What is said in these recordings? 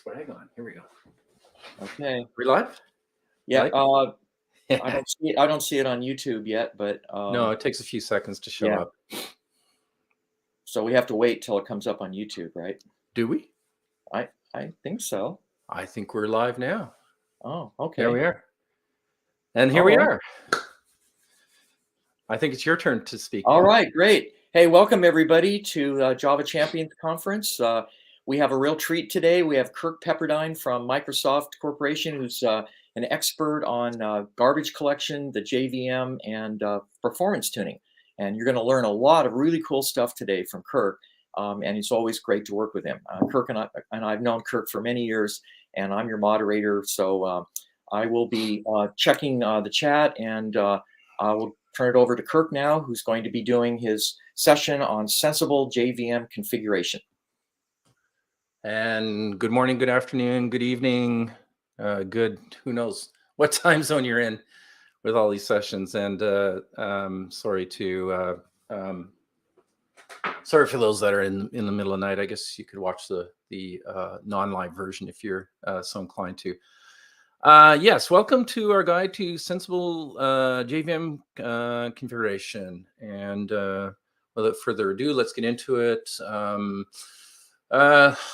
Swag on. Here we go. Okay. We live? Yeah. Live? I don't see it on YouTube yet, but No, it takes a few seconds to show yeah. up. So we have to wait till it comes up on YouTube, right? Do we? I think so. I think we're live now. Oh, okay. There we are. And here All we right. are. I think it's your turn to speak. All right, great. Hey, welcome everybody to Java Champions Conference. We have a real treat today. We have Kirk Pepperdine from Microsoft Corporation, who's an expert on garbage collection, the JVM, and performance tuning. And you're going to learn a lot of really cool stuff today from Kirk. And it's always great to work with him. Kirk and I've known Kirk for many years, and I'm your moderator. So I will be checking the chat, and I will turn it over to Kirk now, who's going to be doing his session on sensible JVM configuration. And good morning, good afternoon, good evening, good, who knows what time zone you're in with all these sessions. And sorry for those that are in the middle of the night. I guess you could watch the non-live version if you're so inclined to. Yes, welcome to our guide to sensible JVM configuration. And without further ado, let's get into it.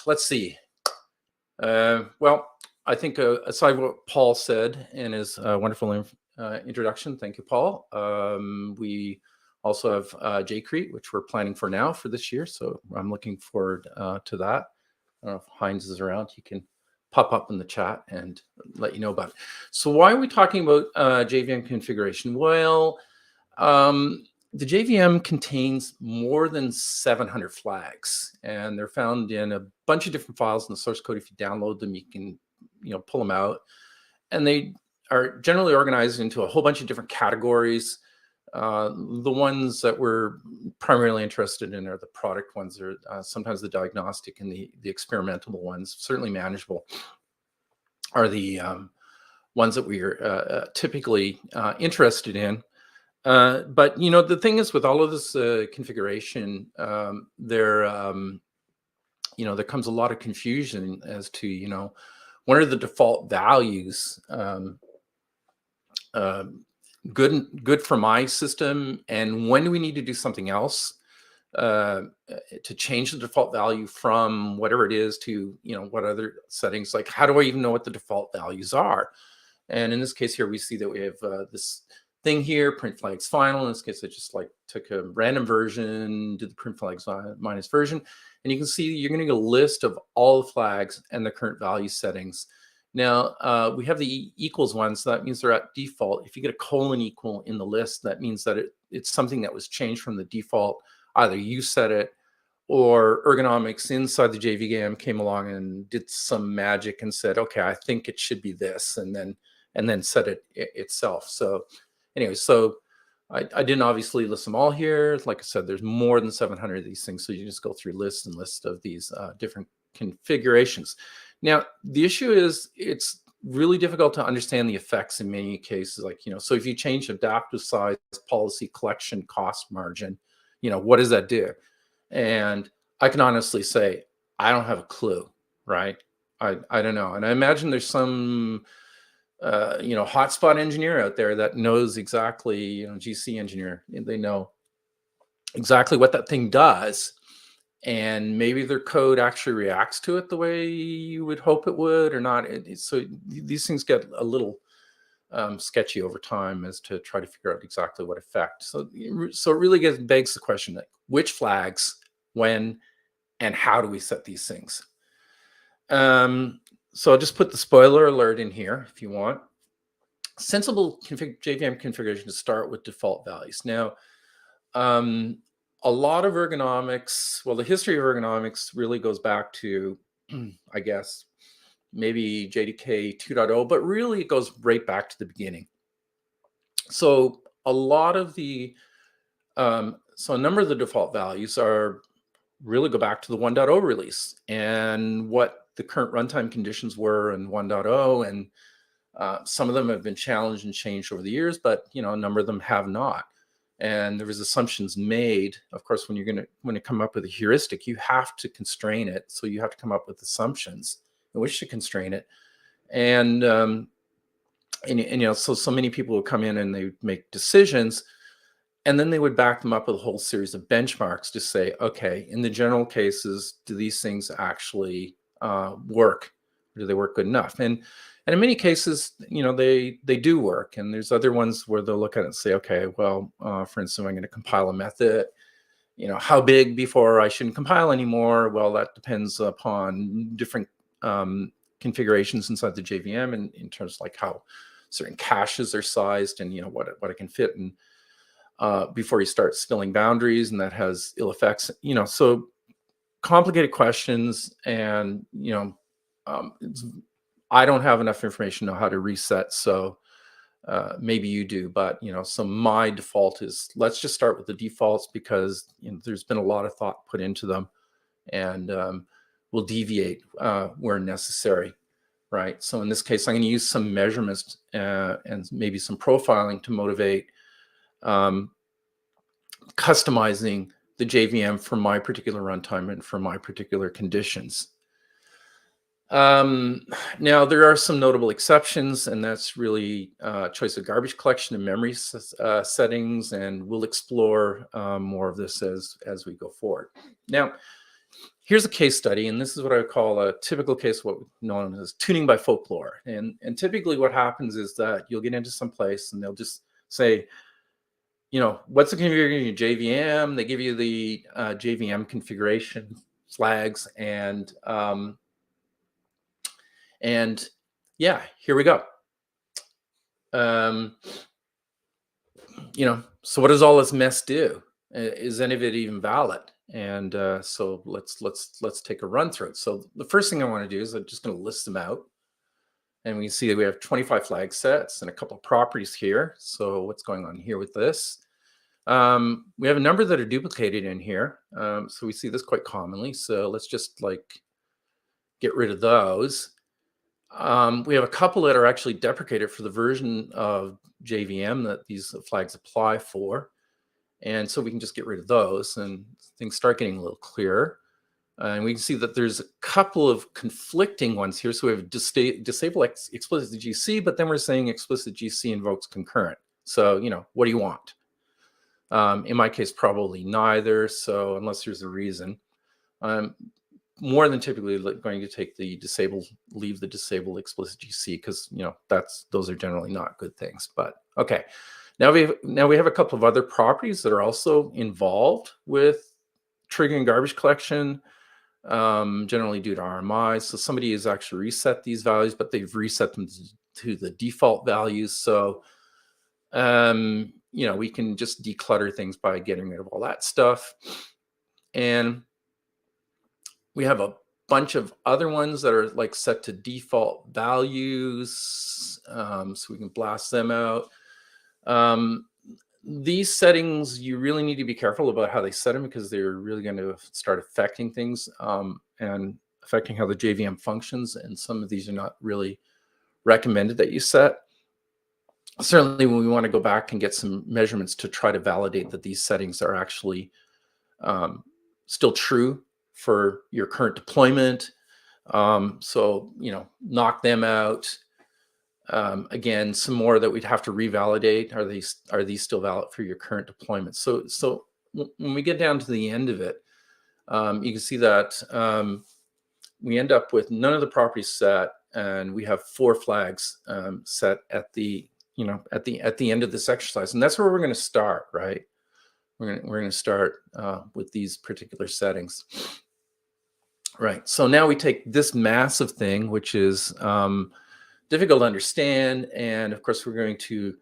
Let's see. Well, I think aside what Paul said in his wonderful introduction, thank you, Paul. We also have JCrete, which we're planning for now for this year. So I'm looking forward to that. I don't know if Heinz is around. He can pop up in the chat and let you know about it. So why are we talking about JVM configuration? Well, the JVM contains more than 700 flags, and they're found in a bunch of different files in the source code. If you download them, you can pull them out, and they are generally organized into a whole bunch of different categories. The ones that we're primarily interested in are the product ones, or sometimes the diagnostic, and the experimental ones, certainly manageable, are the ones that we are typically interested in. But the thing is, with all of this configuration, there comes a lot of confusion as to what are the default values good for my system, and when do we need to do something else to change the default value from whatever it is to what other settings. Like, how do I even know what the default values are? And in this case here, we see that we have this thing here, print flags final. In this case, I just took a random version, did the print flags minus version, and you can see you're going to get a list of all the flags and the current value settings. Now, we have the equals one, so that means they're at default. If you get a colon equal in the list, that means that it's something that was changed from the default. Either you set it, or ergonomics inside the JVM came along and did some magic and said, okay, I think it should be this, and then set it itself. So anyway, so I didn't obviously list them all here. Like I said, there's more than 700 of these things, so you just go through lists and lists of these different configurations. Now, the issue is it's really difficult to understand the effects in many cases. So if you change adaptive size, policy, collection, cost margin, what does that do? And I can honestly say, I don't have a clue, right? I don't know. And I imagine there's some, hotspot engineer out there that knows exactly, GC engineer, they know exactly what that thing does. And maybe their code actually reacts to it the way you would hope it would or not. So these things get a little sketchy over time as to try to figure out exactly what effect. So it really begs the question, which flags, when, and how do we set these things? So I'll just put the spoiler alert in here if you want. Sensible JVM configuration to start with default values. Now, a lot of ergonomics, well, the history of ergonomics really goes back to, I guess, maybe JDK 2.0, but really it goes right back to the beginning. So a lot of the, so a number of the default values really go back to the 1.0 release and what the current runtime conditions were in 1.0. And some of them have been challenged and changed over the years, but a number of them have not. And there was assumptions made. Of course, when you come up with a heuristic, you have to constrain it. So you have to come up with assumptions wish to constrain it. And so many people would come in and they would make decisions, and then they would back them up with a whole series of benchmarks to say, okay, in the general cases, do these things actually work? Or do they work good enough? And in many cases, they do work. And there's other ones where they'll look at it and say, okay, well, for instance, I'm going to compile a method. How big before I shouldn't compile anymore? Well, that depends upon different configurations inside the JVM, and in terms of like how certain caches are sized, and what it can fit in before you start spilling boundaries, and that has ill effects. So complicated questions, and I don't have enough information to know how to reset. So maybe you do, but so my default is, let's just start with the defaults, because there's been a lot of thought put into them, and we'll deviate where necessary, right? So in this case, I'm going to use some measurements and maybe some profiling to motivate customizing the JVM for my particular runtime and for my particular conditions. Now, there are some notable exceptions, and that's really choice of garbage collection and memory settings, and we'll explore more of this as we go forward. Now, here's a case study, and this is what I would call a typical case, what known as tuning by folklore. And typically what happens is that you'll get into some place and they'll just say, what's the configuration of your JVM? They give you the JVM configuration flags, and yeah, here we go. So what does all this mess do? Is any of it even valid? And so let's take a run through it. So the first thing I want to do is I'm just going to list them out, and we can see that we have 25 flag sets and a couple of properties here. So what's going on here with this? We have a number that are duplicated in here. So we see this quite commonly. So let's just get rid of those. We have a couple that are actually deprecated for the version of JVM that these flags apply for. And so we can just get rid of those, and things start getting a little clearer. And we can see that there's a couple of conflicting ones here. So we have disable explicit GC, but then we're saying explicit GC invokes concurrent. So, what do you want? In my case, probably neither. So unless there's a reason, I'm more than typically going to leave the disable explicit GC, because those are generally not good things. But okay. Now we have a couple of other properties that are also involved with triggering garbage collection, generally due to RMI. So somebody has actually reset these values, but they've reset them to the default values. So we can just declutter things by getting rid of all that stuff. And we have a bunch of other ones that are set to default values. So we can blast them out. These settings, you really need to be careful about how they set them, because they're really going to start affecting things and affecting how the JVM functions. And some of these are not really recommended that you set. Certainly when we want to go back and get some measurements to try to validate that these settings are actually still true for your current deployment. So, knock them out. Again, some more that we'd have to revalidate. Are these still valid for your current deployment? So when we get down to the end of it, you can see that we end up with none of the properties set, and we have 4 flags set at the end of this exercise, and that's where we're going to start, right? We're going to start with these particular settings, right? So now we take this massive thing, which is difficult to understand, and of course we're going to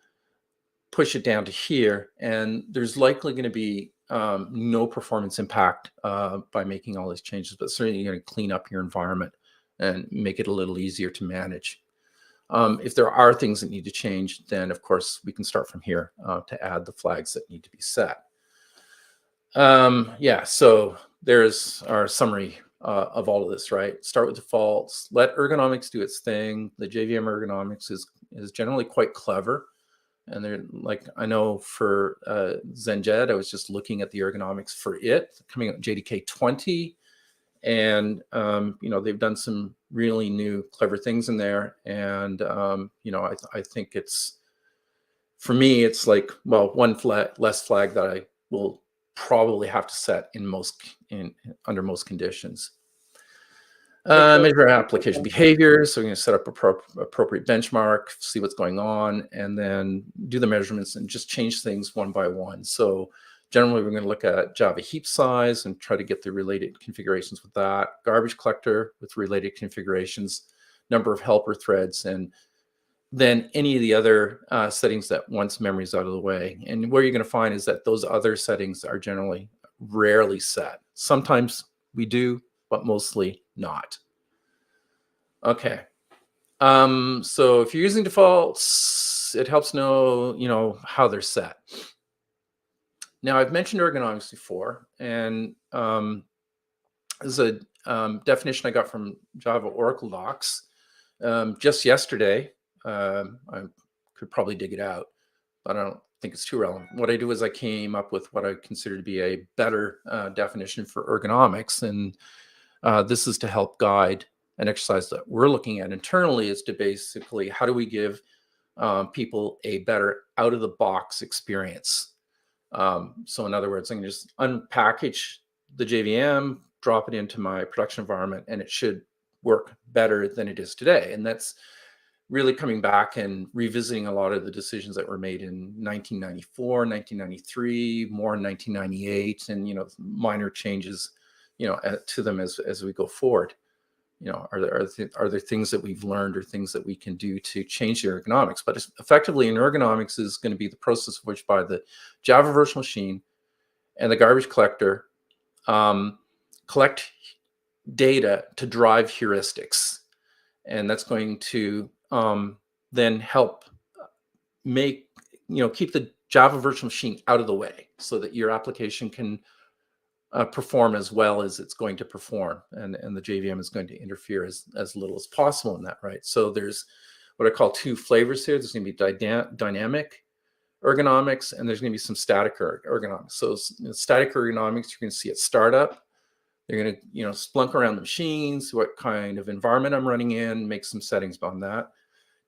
push it down to here, and there's likely going to be no performance impact by making all these changes, but certainly you're going to clean up your environment and make it a little easier to manage. If there are things that need to change, then of course we can start from here to add the flags that need to be set. Yeah, so there's our summary of all of this, right? Start with defaults, let ergonomics do its thing. The JVM ergonomics is generally quite clever. And they're I know for ZenJet, I was just looking at the ergonomics for it coming out JDK 20. And they've done some really new, clever things in there. And I think it's, for me, it's like, well, one less flag that I will probably have to set under most conditions. Measure application behavior. So we're going to set up appropriate benchmark, see what's going on, and then do the measurements and just change things one by one. So generally, we're going to look at Java heap size and try to get the related configurations with that, garbage collector with related configurations, number of helper threads, and then any of the other settings that once memory is out of the way. And where you're going to find is that those other settings are generally rarely set. Sometimes we do, but mostly not. Okay. So if you're using defaults, it helps know, how they're set. Now, I've mentioned ergonomics before, and this is a definition I got from Java Oracle docs just yesterday. I could probably dig it out, but I don't think it's too relevant. What I do is I came up with what I consider to be a better definition for ergonomics, and this is to help guide an exercise that we're looking at internally, is to basically, how do we give people a better out-of-the-box experience? So in other words, I can just unpackage the JVM, drop it into my production environment, and it should work better than it is today. And that's really coming back and revisiting a lot of the decisions that were made in 1994, 1993, more in 1998, and minor changes to them as we go forward. Are there things that we've learned or things that we can do to change the ergonomics? But effectively, in ergonomics is going to be the process of which by the Java virtual machine and the garbage collector collect data to drive heuristics. And that's going to then help keep the Java virtual machine out of the way so that your application can perform as well as it's going to perform, and the JVM is going to interfere as little as possible in that, right? So there's what I call two flavors here. There's going to be dynamic ergonomics, and there's going to be some static ergonomics. So static ergonomics, you're going to see at startup. They're going to splunk around the machines, what kind of environment I'm running in, make some settings on that.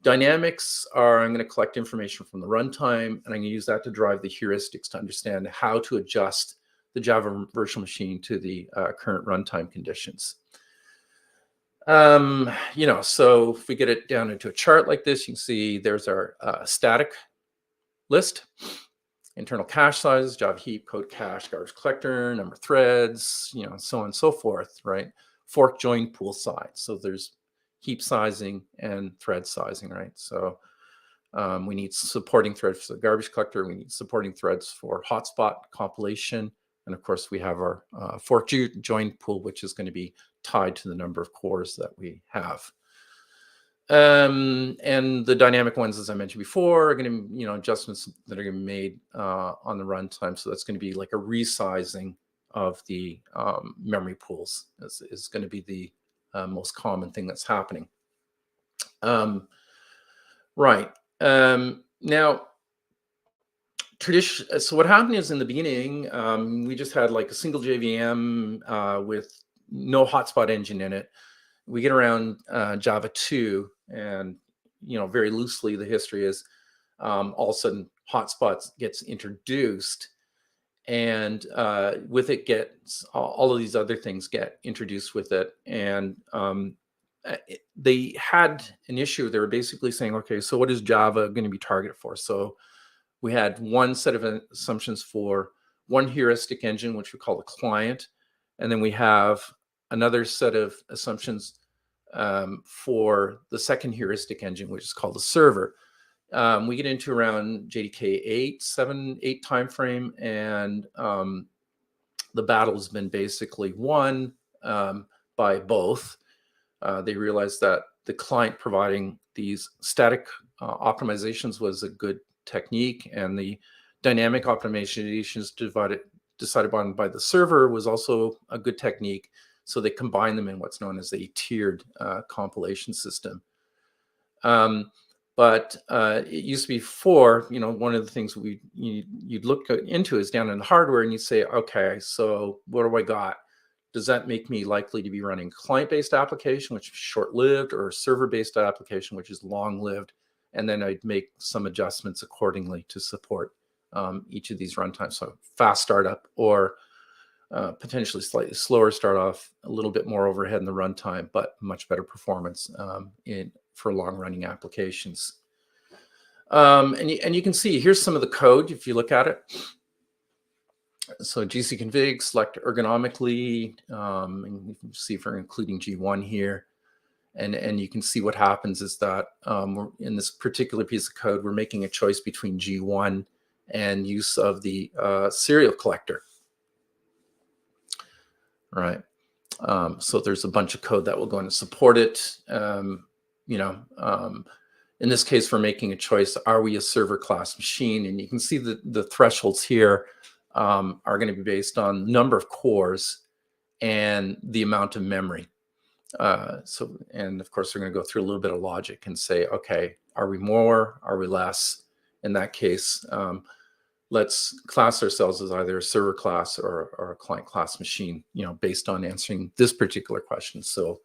Dynamics are, I'm going to collect information from the runtime, and I'm going to use that to drive the heuristics to understand how to adjust the Java virtual machine to the current runtime conditions. So if we get it down into a chart like this, you can see there's our static list, internal cache sizes, Java heap, code cache, garbage collector, number of threads, so on and so forth, right? Fork join pool size. So there's heap sizing and thread sizing, right? So we need supporting threads for the garbage collector. We need supporting threads for hotspot compilation. And of course, we have our fork join pool, which is going to be tied to the number of cores that we have. And the dynamic ones, as I mentioned before, are going to, adjustments that are going to be made on the runtime. So that's going to be like a resizing of the memory pools is going to be the most common thing that's happening. Right. Now, so what happened is in the beginning, we just had like a single JVM with no hotspot engine in it. We get around Java 2, and very loosely, the history is all of a sudden hotspots gets introduced, and with it gets all of these other things get introduced with it, and they had an issue. They were basically saying, okay, so what is Java going to be targeted for? So we had one set of assumptions for one heuristic engine, which we call the client. And then we have another set of assumptions for the second heuristic engine, which is called the server. We get into around JDK 8 timeframe, and the battle has been basically won by both. They realized that the client providing these static optimizations was a good technique, and the dynamic optimizations decided on by the server was also a good technique. So they combine them in what's known as a tiered compilation system. But it used to be before, one of the things you'd look into is down in the hardware, and you say, okay, so what do I got? does that make me likely to be running a client-based application, which is short-lived, or a server-based application, which is long-lived? And then I'd make some adjustments accordingly to support each of these runtimes. So fast startup, or potentially slightly slower start off, a little bit more overhead in the runtime, but much better performance for long-running applications. And you can see here's some of the code if you look at it. So GC config, select ergonomically, and you can see if we're including G1 here. And you can see what happens is that we're, in this particular piece of code, we're making a choice between G1 and use of the serial collector. Right. So there's a bunch of code that will go in to support it. In this case, we're making a choice. Are we a server class machine? And you can see that the thresholds here are going to be based on number of cores and the amount of memory. And of course, we're going to go through a little bit of logic and say, okay, are we more? Are we less? In that case, let's class ourselves as either a server class or a client class machine, based on answering this particular question. So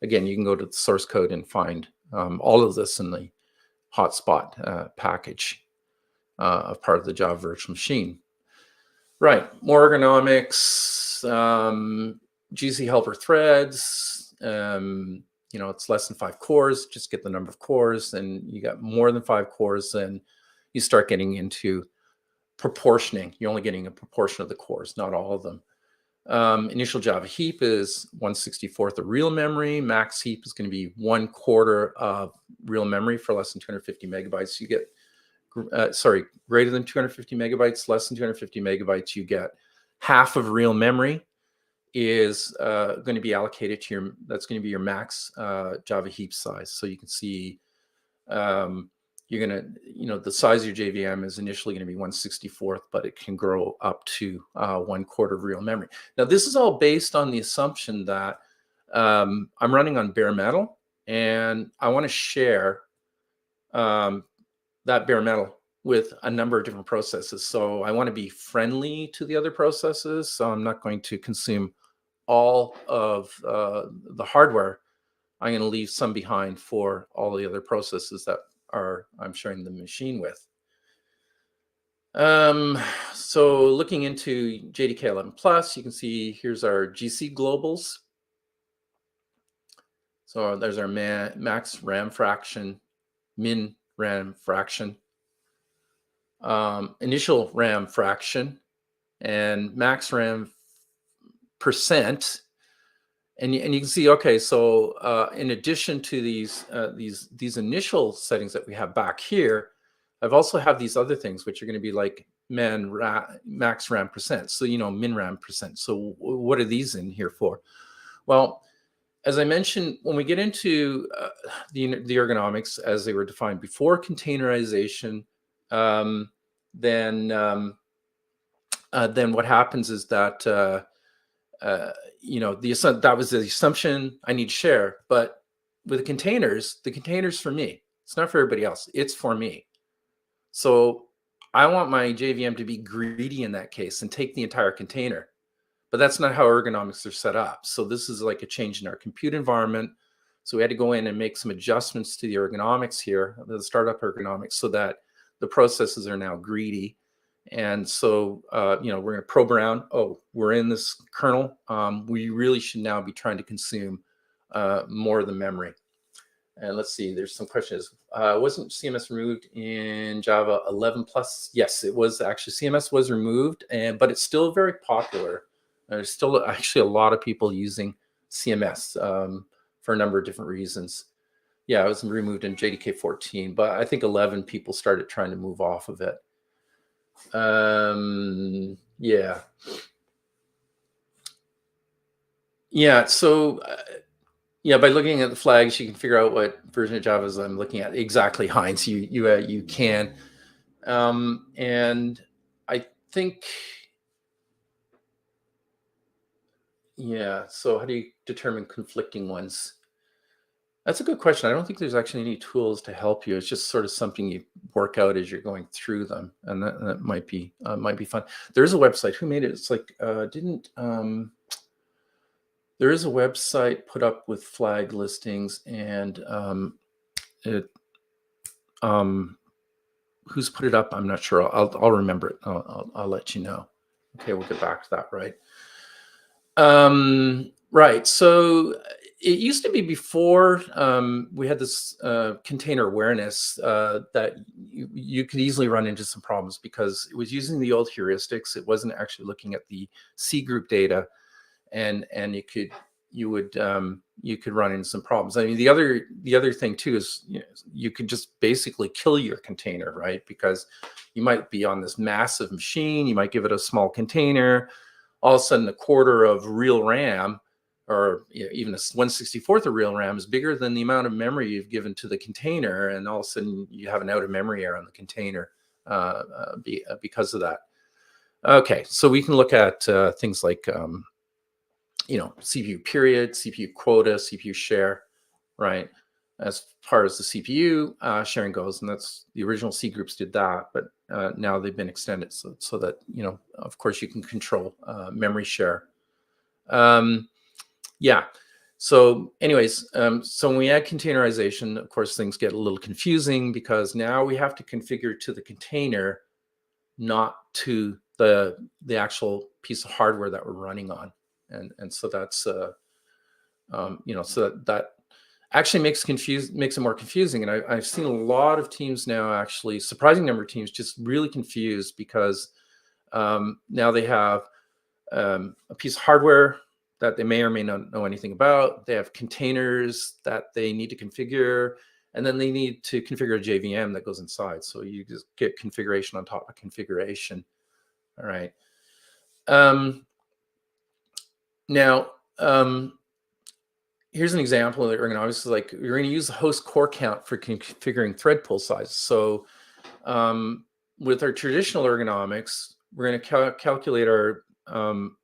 again, you can go to the source code and find all of this in the hotspot package of part of the Java virtual machine. Right, more ergonomics, GC helper threads, it's less than 5 cores, just get the number of cores. And you got more than 5 cores, then you start getting into proportioning. You're only getting a proportion of the cores, not all of them. Initial Java heap is 1/64 of real memory. Max heap is going to be 1/4 of real memory for less than 250 megabytes. You get, greater than 250 megabytes, less than 250 megabytes, you get half of real memory is going to be allocated to that's going to be your max Java heap size. So you can see you're going to, the size of your JVM is initially going to be 1/64, but it can grow up to 1/4 of real memory. Now, this is all based on the assumption that I'm running on bare metal, and I want to share that bare metal with a number of different processes. So I want to be friendly to the other processes. So I'm not going to consume all of the hardware. I'm going to leave some behind for all the other processes that I'm sharing the machine with. So looking into JDK 11+, you can see here's our GC globals. So there's our max RAM fraction, min RAM fraction, initial RAM fraction, and max RAM percent. And you can see, okay, so in addition to these initial settings that we have back here, I've also have these other things, which are going to be like max RAM percent. So, min RAM percent. So what are these in here for? Well, as I mentioned, when we get into the ergonomics as they were defined before containerization, then what happens is that that was the assumption I need to share. But with the containers for me. It's not for everybody else. It's for me. So I want my JVM to be greedy in that case and take the entire container. But that's not how ergonomics are set up. So this is like a change in our compute environment. So we had to go in and make some adjustments to the ergonomics here, the startup ergonomics, so that the processes are now greedy. And so, we're going to probe around. Oh, we're in this kernel. We really should now be trying to consume more of the memory. And let's see, there's some questions. Wasn't CMS removed in Java 11+? Yes, it was actually. CMS was removed, but it's still very popular. There's still actually a lot of people using CMS for a number of different reasons. Yeah, it was removed in JDK 14, but I think 11 people started trying to move off of it. So by looking at the flags, you can figure out what version of Java I'm looking at. Exactly, Heinz, you can. And I think, so how do you determine conflicting ones? That's a good question. I don't think there's actually any tools to help you. It's just sort of something you work out as you're going through them, and that might be fun. There's a website. Who made it? It's like There is a website put up with flag listings, and who's put it up? I'm not sure. I'll remember it. I'll let you know. Okay, we'll get back to that. Right. Right. So it used to be before we had this container awareness that you could easily run into some problems because it was using the old heuristics. It wasn't actually looking at the C group data, and you could run into some problems. I mean, the other thing too is you could just basically kill your container, right? Because you might be on this massive machine, you might give it a small container, all of a sudden a quarter of real RAM, or even a 1/64th of real RAM, is bigger than the amount of memory you've given to the container, and all of a sudden you have an out of memory error on the container because of that. Okay, so we can look at things like CPU period, CPU quota, CPU share, right? As far as the CPU sharing goes, and that's the original C groups did that, but now they've been extended so that, of course, you can control memory share. Yeah. So anyways, so when we add containerization, of course, things get a little confusing because now we have to configure to the container, not to the actual piece of hardware that we're running on. And so that's, so that actually makes it more confusing. And I've seen a lot of teams now, actually, surprising number of teams, just really confused because now they have a piece of hardware that they may or may not know anything about. They have containers that they need to configure, and then they need to configure a JVM that goes inside. So you just get configuration on top of configuration. All right. Now, here's an example that we're going to obviously we're going to use the host core count for configuring thread pool sizes. So with our traditional ergonomics, we're going to calculate our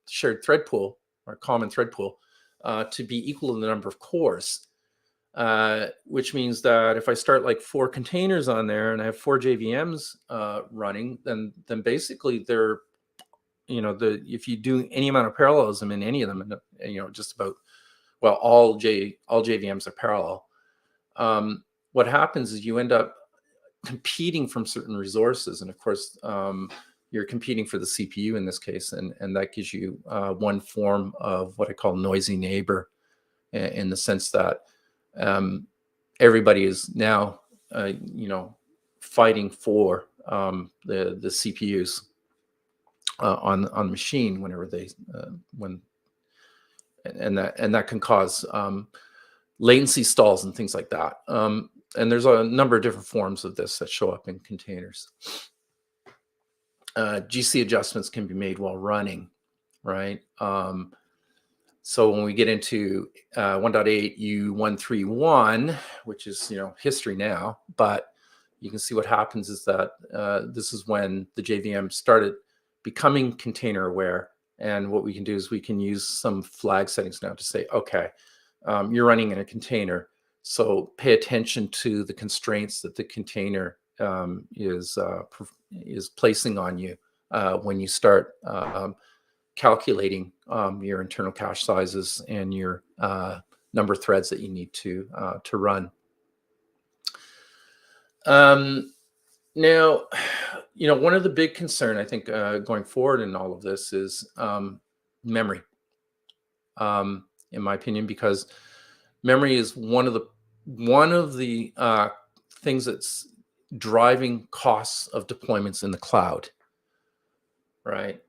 shared thread pool, our common thread pool, to be equal to the number of cores, which means that if I start like 4 containers on there and I have 4 JVMs running, then basically they're, if you do any amount of parallelism in any of them, and just about, well, all JVMs are parallel. What happens is you end up competing from certain resources, and of course you're competing for the CPU in this case, and that gives you one form of what I call noisy neighbor, in the sense that everybody is now fighting for the CPUs on the machine whenever they and that can cause latency stalls and things like that. And there's a number of different forms of this that show up in containers. GC adjustments can be made while running, right? So when we get into 1.8 U131, which is history now, but you can see what happens is that this is when the JVM started becoming container aware. And what we can do is we can use some flag settings now to say, okay, you're running in a container, so pay attention to the constraints that the container is placing on you when you start calculating your internal cache sizes and your number of threads that you need to run. Now, one of the big concern I think going forward in all of this is memory, in my opinion, because memory is one of the things that's driving costs of deployments in the cloud, right?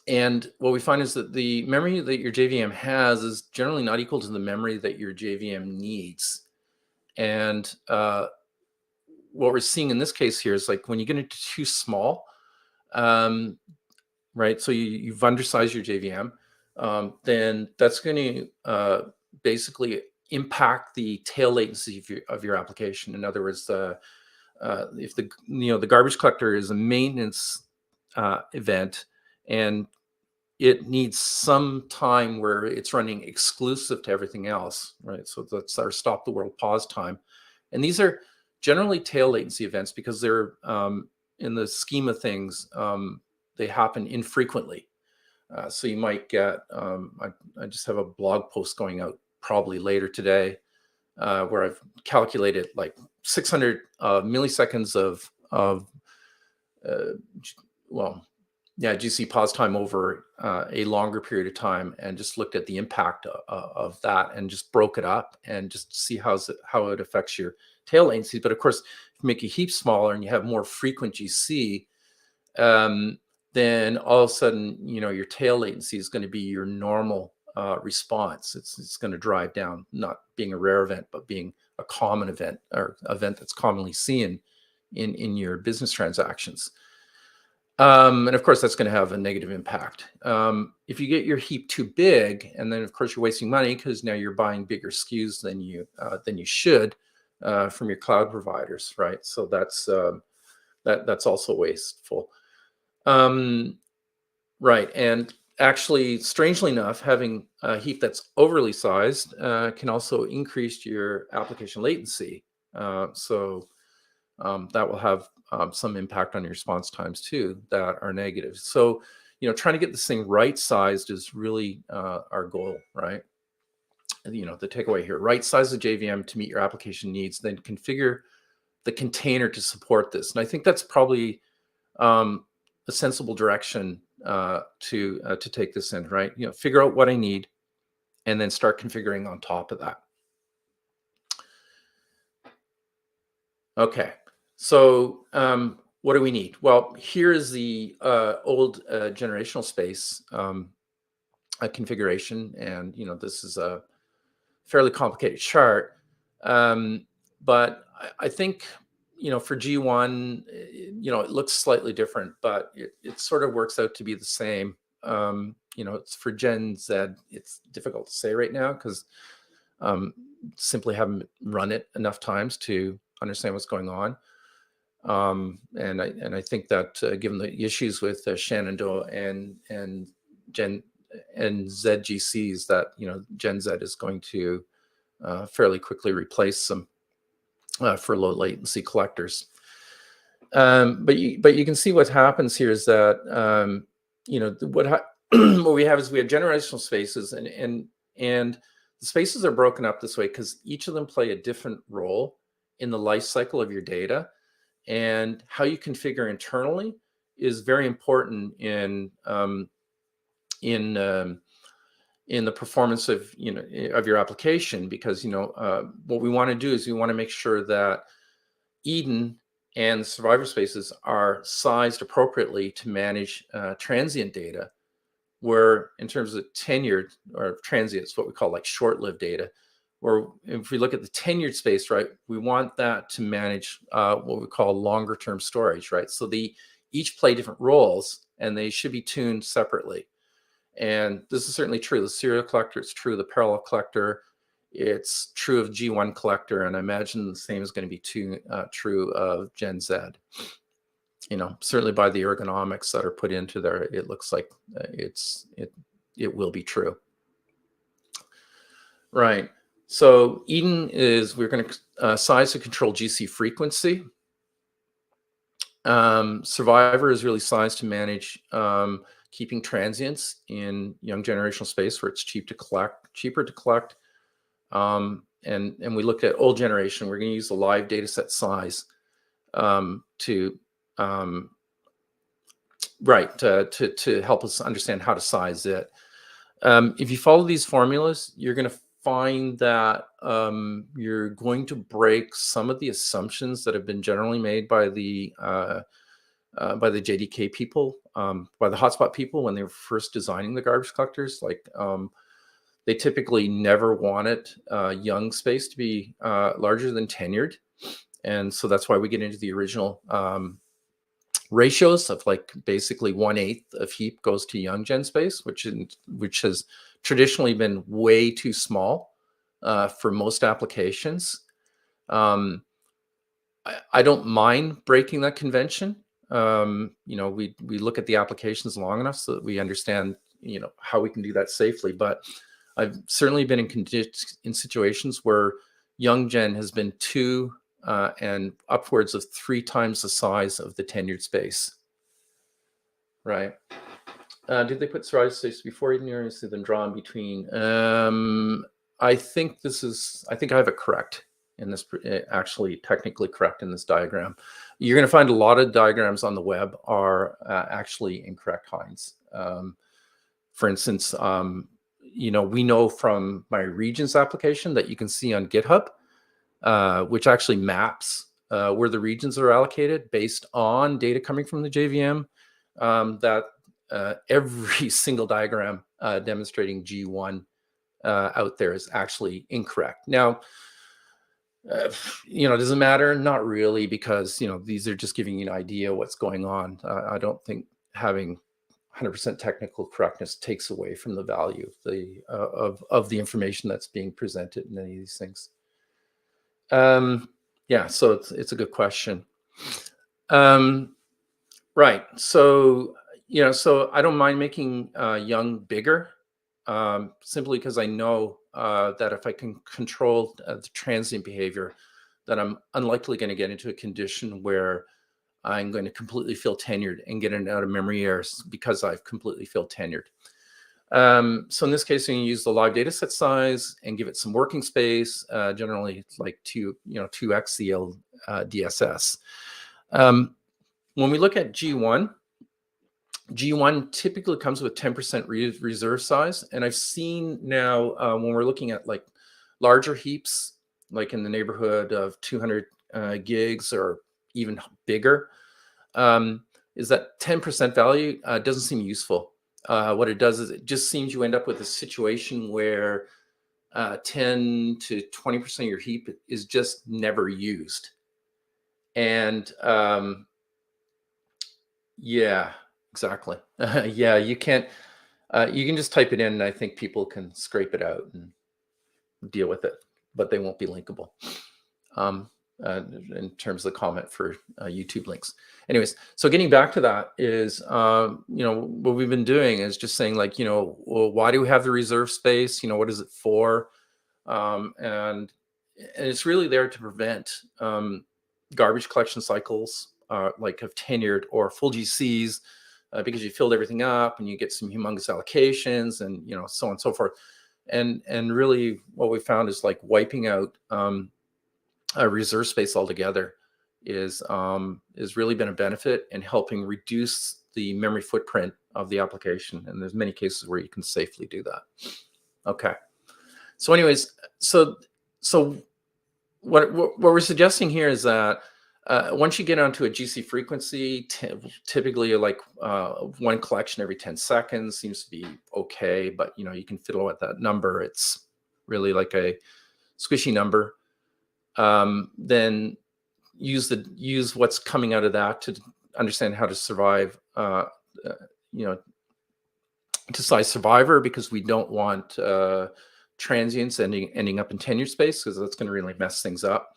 And what we find is that the memory that your JVM has is generally not equal to the memory that your JVM needs. And what we're seeing in this case here is like when you get into too small, right? So you've undersized your JVM, then that's going to basically impact the tail latency of your application. In other words, if the garbage collector is a maintenance event and it needs some time where it's running exclusive to everything else, right? So that's our stop the world pause time. And these are generally tail latency events because they're, in the scheme of things, they happen infrequently. So you might get, I just have a blog post going out probably later today where I've calculated like 600 milliseconds of well, yeah, GC pause time over a longer period of time, and just looked at the impact of that, and just broke it up and just see how it affects your tail latency. But of course, if you make a heap smaller and you have more frequent GC, then all of a sudden, your tail latency is going to be your normal response. It's going to drive down, not being a rare event, but being a common event, or event that's commonly seen in your business transactions. And of course, that's going to have a negative impact. If you get your heap too big, and then of course you're wasting money because now you're buying bigger SKUs than you should from your cloud providers, right? So that's also wasteful. Right, and actually, strangely enough, having a heap that's overly sized can also increase your application latency. So that will have some impact on your response times too that are negative. So, trying to get this thing right sized is really our goal, right? The takeaway here: right size the JVM to meet your application needs, then configure the container to support this. And I think that's probably a sensible direction to take this in, right? Figure out what I need, and then start configuring on top of that. Okay, so what do we need? Well, here is the old generational space configuration, and this is a fairly complicated chart, but I think for G1, it looks slightly different, but it sort of works out to be the same. It's for Gen Z. It's difficult to say right now because simply haven't run it enough times to understand what's going on. And I think that given the issues with Shenandoah and Gen and ZGCs, that Gen Z is going to fairly quickly replace them for low latency collectors. But you can see what happens here is that what we have is we have generational spaces, and the spaces are broken up this way because each of them play a different role in the life cycle of your data, and how you configure internally is very important in the performance of your application, because what we want to do is we want to make sure that Eden and the survivor spaces are sized appropriately to manage transient data, where in terms of tenured or transient, it's what we call like short-lived data, where if we look at the tenured space, right, we want that to manage what we call longer-term storage, right? So each play different roles, and they should be tuned separately. And this is certainly true. The serial collector, it's true of the parallel collector, it's true of G1 collector, and I imagine the same is going to be true of Gen Z. Certainly by the ergonomics that are put into there, it looks like it will be true. Right. So Eden is, we're going to size to control GC frequency. Survivor is really sized to manage keeping transients in young generational space where it's cheaper to collect. And we looked at old generation. We're going to use the live data set size to help us understand how to size it. If you follow these formulas, you're going to find that you're going to break some of the assumptions that have been generally made by the JDK people, by the hotspot people when they were first designing the garbage collectors. Like they typically never wanted young space to be larger than tenured, and so that's why we get into the original ratios of like basically 1/8 of heap goes to young gen space, which has traditionally been way too small for most applications. I don't mind breaking that convention. We look at the applications long enough so that we understand how we can do that safely. But I've certainly been in situations where young gen has been 2 and upwards of 3 times the size of the tenured space. Right. Did they put survival states before eating or is then drawn between? I think I have it correct in this, actually technically correct in this diagram. You're going to find a lot of diagrams on the web are actually incorrect, Heinz. For instance, we know from my regions application that you can see on GitHub, which actually maps where the regions are allocated based on data coming from the JVM, that every single diagram demonstrating G1 out there is actually incorrect. Now, does it matter? Not really, because these are just giving you an idea what's going on. I don't think having 100% technical correctness takes away from the value of the information that's being presented in any of these things. Yeah, so it's a good question. Right. So so I don't mind making young bigger, simply because I know that if I can control the transient behavior, that I'm unlikely going to get into a condition where I'm going to completely feel tenured and get an out of memory errors because I've completely feel tenured. So in this case, you use the live data set size and give it some working space. Generally, it's like 2x the DSS. When we look at G1 typically comes with 10% reserve size. And I've seen now when we're looking at like larger heaps, like in the neighborhood of 200 gigs or even bigger, is that 10% value doesn't seem useful. What it does is it just seems you end up with a situation where 10 to 20% of your heap is just never used. And yeah, exactly. Yeah, you can't, you can just type it in and I think people can scrape it out and deal with it, but they won't be linkable. In terms of the comment for YouTube links. Anyways, so getting back to that is, what we've been doing is just saying like, well, why do we have the reserve space? What is it for? And it's really there to prevent garbage collection cycles like of tenured or full GCs, because you filled everything up and you get some humongous allocations and, so on and so forth. And really what we found is like wiping out a reserve space altogether is really been a benefit in helping reduce the memory footprint of the application. And there's many cases where you can safely do that. Okay. So anyways, so what we're suggesting here is that once you get onto a GC frequency, typically like one collection every 10 seconds seems to be okay, but you can fiddle with that number. It's really like a squishy number. Then use what's coming out of that to understand how to survive, to size survivor, because we don't want transients ending up in tenure space, because that's going to really mess things up.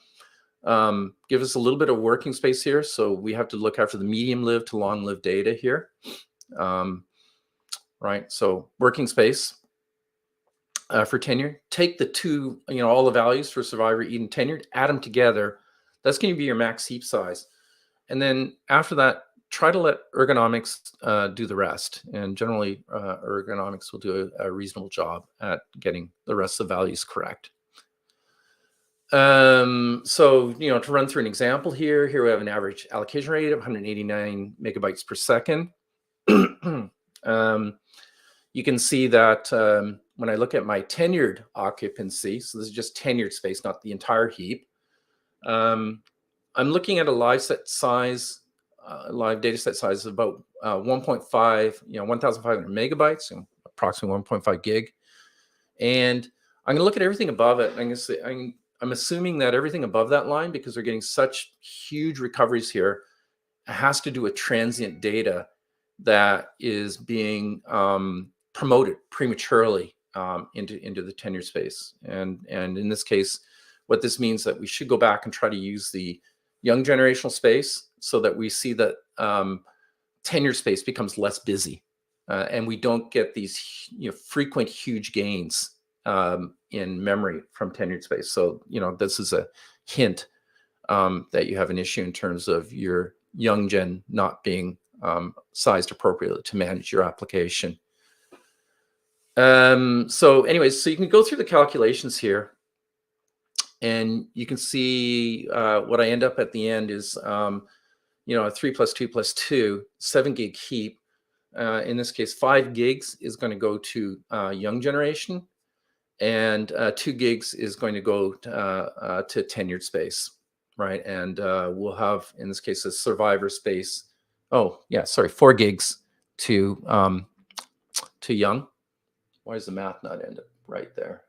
Give us a little bit of working space here. So we have to look after the medium-lived to long-lived data here. Right, so working space for tenure. Take the two, all the values for survivor, Eden, tenured, add them together. That's going to be your max heap size. And then after that, try to let ergonomics do the rest. And generally, ergonomics will do a reasonable job at getting the rest of the values correct. So, to run through an example here we have an average allocation rate of 189 megabytes per second. You can see that when I look at my tenured occupancy, so this is just tenured space, not the entire heap, I'm looking at a live set size, live data set size of about 1.5, 1,500 megabytes, approximately 1.5 gig. And I'm going to look at everything above it. I'm going to say, I'm assuming that everything above that line, because they're getting such huge recoveries here, has to do with transient data that is being promoted prematurely into the tenure space. And in this case, what this means that we should go back and try to use the young generational space so that we see that tenure space becomes less busy, and we don't get these frequent huge gains in memory from tenured space. So this is a hint that you have an issue in terms of your young gen not being sized appropriately to manage your application. So anyways, so you can go through the calculations here, and you can see what I end up at the end is, a 3 + 2 + 2, 7 gig heap. In this case, 5 gigs is going to go to young generation, and 2 gigs is going to go to tenured space, right? And we'll have, in this case, a survivor space. Oh, yeah, sorry, 4 gigs to young. Why does the math not end up right there?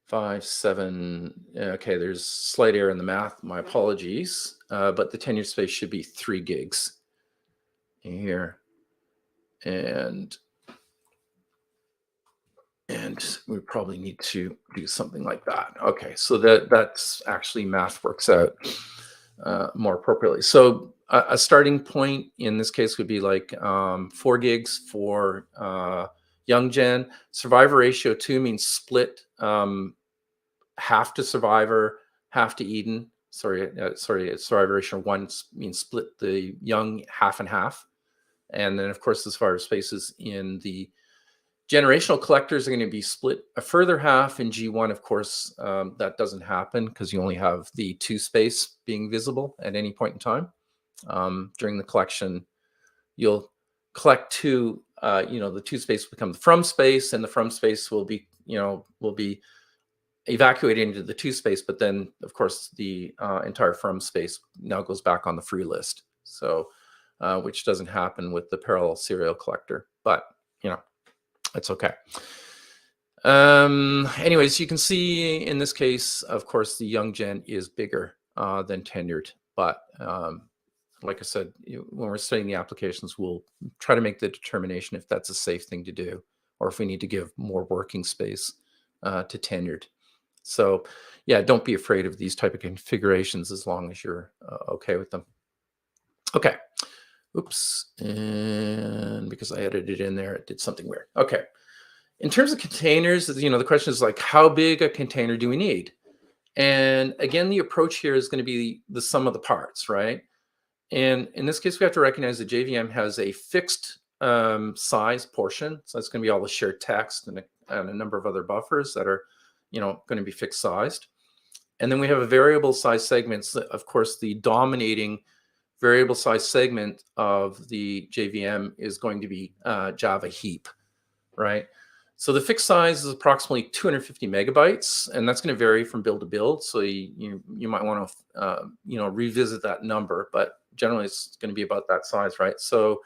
5, 7. Okay, there's slight error in the math. My apologies. But the tenured space should be 3 gigs here. And we probably need to do something like that. Okay, so that's actually math works out more appropriately. So a starting point in this case would be like 4 gigs for young gen. Survivor ratio 2 means split half to survivor, half to Eden. Sorry, survivor ratio 1 means split the young half and half. And then, of course, the survivor spaces in the generational collectors are going to be split a further half. In G1, of course, that doesn't happen because you only have the 2 space being visible at any point in time. During the collection, you'll collect 2, the 2 space will become the from space, and the from space will be evacuated into the 2 space, but then, of course, the entire from space now goes back on the free list. So, which doesn't happen with the parallel serial collector, but, it's okay. Anyways, you can see in this case, of course, the young gen is bigger than tenured, but like I said, when we're studying the applications, we'll try to make the determination if that's a safe thing to do, or if we need to give more working space to tenured. So yeah, don't be afraid of these type of configurations as long as you're okay with them. Okay. Oops. And because I edited in there, it did something weird. Okay. In terms of containers, the question is like, how big a container do we need? And again, the approach here is going to be the sum of the parts, right? And in this case, we have to recognize that JVM has a fixed size portion. So that's going to be all the shared text and a number of other buffers that are, going to be fixed sized. And then we have a variable size segments. Of course, the dominating variable size segment of the JVM is going to be Java heap, right? So the fixed size is approximately 250 megabytes, and that's going to vary from build to build. So you might want to revisit that number, but generally it's going to be about that size, right? So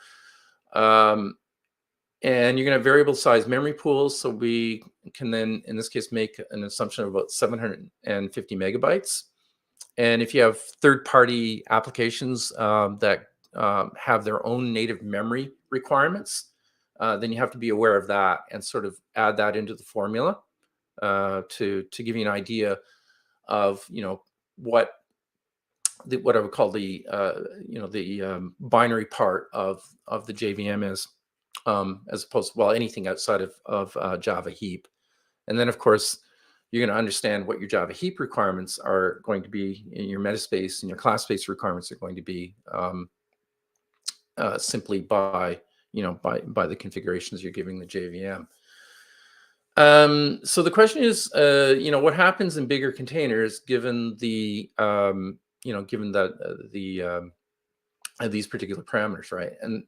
and you're going to have variable size memory pools. So we can then, in this case, make an assumption of about 750 megabytes. And if you have third-party applications that have their own native memory requirements, then you have to be aware of that and sort of add that into the formula to give you an idea of what I would call the binary part of the JVM is, as opposed to anything outside of Java heap. And then, of course, you're going to understand what your Java heap requirements are going to be, in your metaspace and your class space requirements are going to be simply by the configurations you're giving the JVM. So the question is, what happens in bigger containers given the these particular parameters, right? And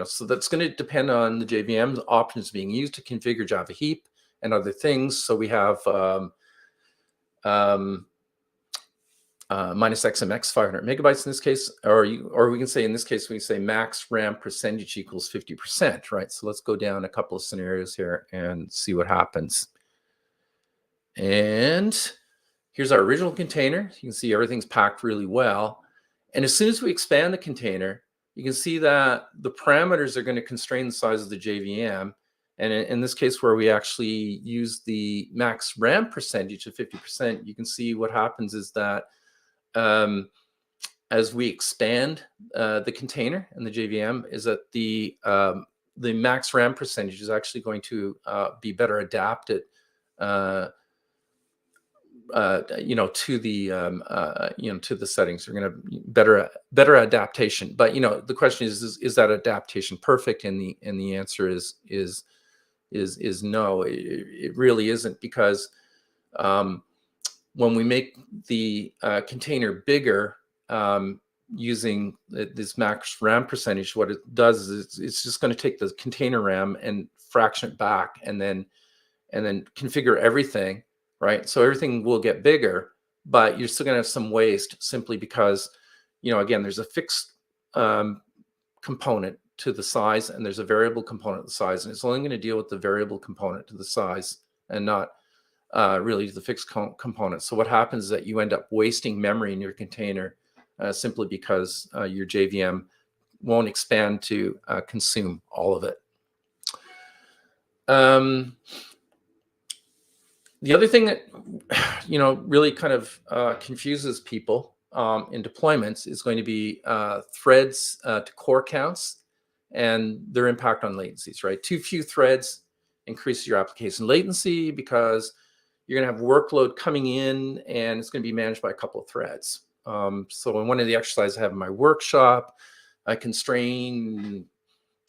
so that's going to depend on the JVM options being used to configure Java heap and other things. So we have minus XMX 500 megabytes in this case, or we can say in this case, we can say max RAM percentage equals 50%, right? So let's go down a couple of scenarios here and see what happens. And here's our original container. You can see everything's packed really well. And as soon as we expand the container, you can see that the parameters are going to constrain the size of the JVM. And in this case, where we actually use the max RAM percentage of 50%, you can see what happens is that as we expand the container and the JVM, is that the max RAM percentage is actually going to be better adapted to the to the settings. They're going to better adaptation. But the question is that adaptation perfect? And the answer is no. It really isn't, because when we make the container bigger using this max RAM percentage, what it does is it's just going to take the container RAM and fraction it back, and then configure everything, right? So everything will get bigger, but you're still going to have some waste, simply because, again, there's a fixed component to the size, and there's a variable component to the size, and it's only going to deal with the variable component to the size, and not really the fixed component. So what happens is that you end up wasting memory in your container simply because your JVM won't expand to consume all of it. The other thing that really kind of confuses people in deployments is going to be threads to core counts and their impact on latencies, right? Too few threads increases your application latency, because you're going to have workload coming in and it's going to be managed by a couple of threads. So in one of the exercises I have in my workshop, I constrain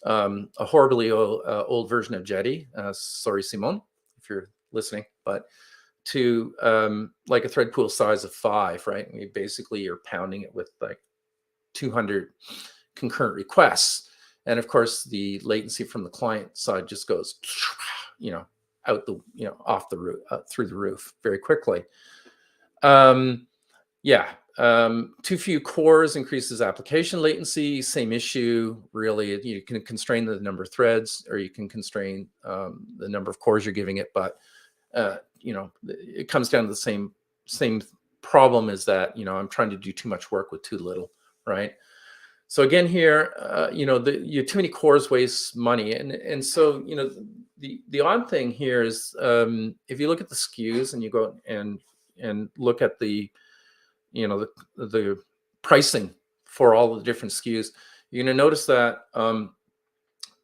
a horribly old version of Jetty. Sorry, Simon, if you're listening, but to like a thread pool size of 5, right? And basically you're pounding it with like 200 concurrent requests. And of course, the latency from the client side just goes, out the, off the roof, through the roof very quickly. Too few cores increases application latency. Same issue, really. You can constrain the number of threads, or you can constrain the number of cores you're giving it. But it comes down to the same problem, is that I'm trying to do too much work with too little, right? So again, here, too many cores waste money, and so the odd thing here is if you look at the SKUs and you go and look at the the pricing for all the different SKUs, you're going to notice that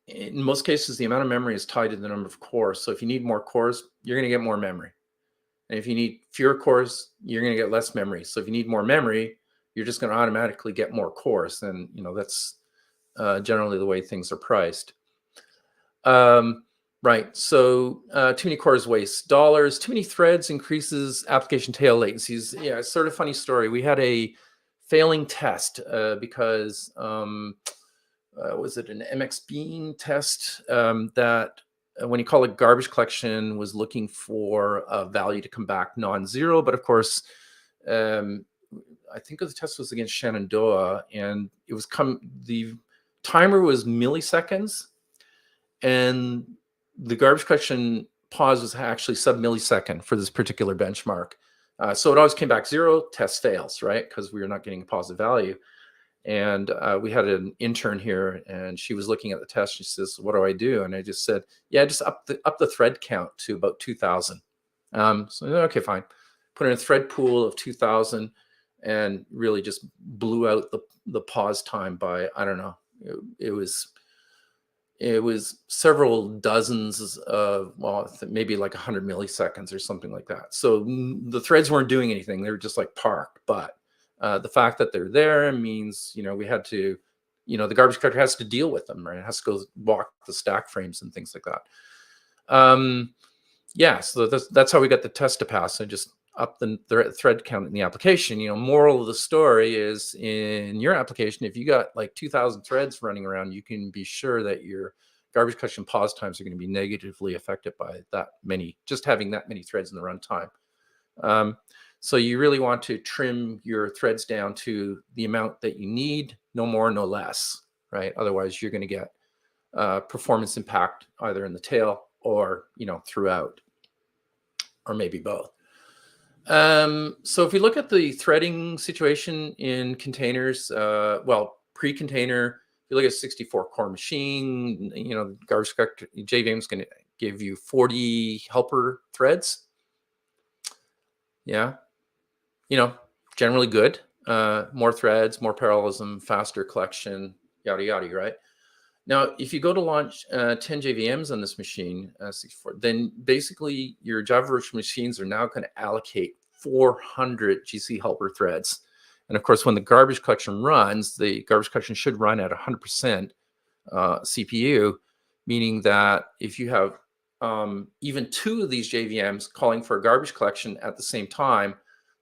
in most cases the amount of memory is tied to the number of cores. So if you need more cores, you're going to get more memory, and if you need fewer cores, you're going to get less memory. So if you need more memory, you're just going to automatically get more cores, and that's generally the way things are priced. Right. So too many cores waste dollars. Too many threads increases application tail latencies. Yeah, it's sort of funny story. We had a failing test because was it an MX Bean test that when you call it garbage collection was looking for a value to come back non-zero, but of course I think the test was against Shenandoah, and it was the timer was milliseconds, and the garbage collection pause was actually sub-millisecond for this particular benchmark. So it always came back 0, test fails, right? Because we were not getting a positive value. And we had an intern here, and she was looking at the test. She says, "What do I do?" And I just said, "Yeah, just up the thread count to about 2,000." So okay, fine. Put in a thread pool of 2,000, and really just blew out the pause time by, I don't know, it was several dozens of, well, maybe like 100 milliseconds or something like that. So the threads weren't doing anything. They were just like parked. But the fact that they're there means, we had to, the garbage collector has to deal with them, right? It has to go walk the stack frames and things like that. So that's how we got the test to pass. I just up the thread count in the application. Moral of the story is, in your application, if you got like 2,000 threads running around, you can be sure that your garbage collection pause times are going to be negatively affected by that many, just having that many threads in the runtime. So you really want to trim your threads down to the amount that you need, no more, no less, right? Otherwise, you're going to get performance impact either in the tail or throughout, or maybe both. So if we look at the threading situation in containers, pre-container, if you look at a 64 core machine, garbage collector JVM is going to give you 40 helper threads. Yeah, generally good. More threads, more parallelism, faster collection, yada yada, right? Now, if you go to launch 10 JVMs on this machine, 64, then basically your Java virtual machines are now going to allocate 400 GC helper threads. And of course, when the garbage collection runs, the garbage collection should run at 100% CPU, meaning that if you have even 2 of these JVMs calling for a garbage collection at the same time,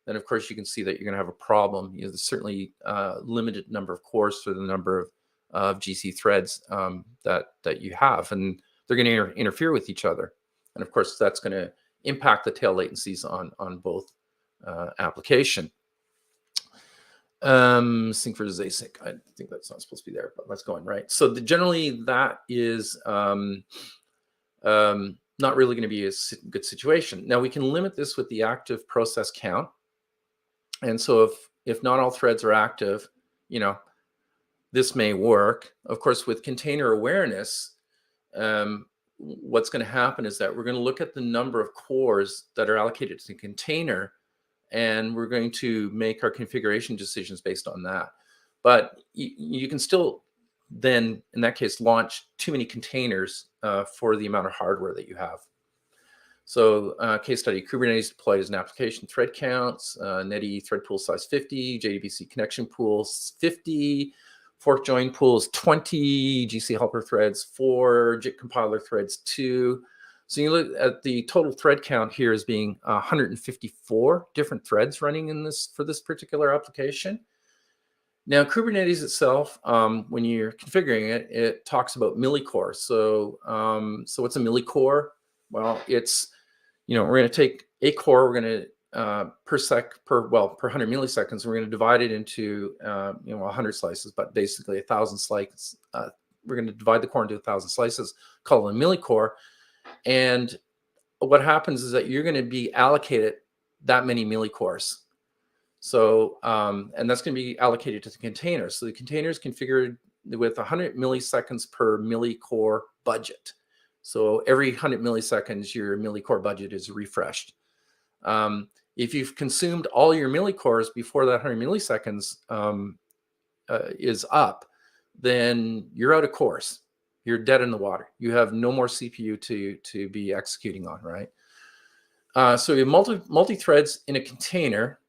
then of course you can see that you're going to have a problem. There's certainly a limited number of cores for the number of GC threads that you have, and they're going to interfere with each other. And of course, that's going to impact the tail latencies on both application. Sync versus async. I think that's not supposed to be there, but let's go on, right? So generally, that is not really going to be a good situation. Now, we can limit this with the active process count. And so if not all threads are active, this may work. Of course, with container awareness, what's going to happen is that we're going to look at the number of cores that are allocated to the container, and we're going to make our configuration decisions based on that. But you can still then, in that case, launch too many containers for the amount of hardware that you have. So case study, Kubernetes deployed as an application, thread counts, NetE thread pool size 50, JDBC connection pools 50, fork join pools 20, GC helper threads 4, JIT compiler threads 2. So you look at the total thread count here as being 154 different threads running in this for this particular application. Now, Kubernetes itself, when you're configuring it, it talks about millicores. So, so what's a millicore? Well, it's, we're going to take a core, we're going to per 100 milliseconds, we're going to divide it into 100 slices, but basically 1,000 slices. We're going to divide the core into 1,000 slices, call it a millicore. And what happens is that you're going to be allocated that many millicores. So, and that's going to be allocated to the container. So the container is configured with 100 milliseconds per millicore budget. So every 100 milliseconds, your millicore budget is refreshed. If you've consumed all your millicores before that 100 milliseconds is up, then you're out of course. You're dead in the water. You have no more CPU to be executing on, right? So you have multi-threads in a container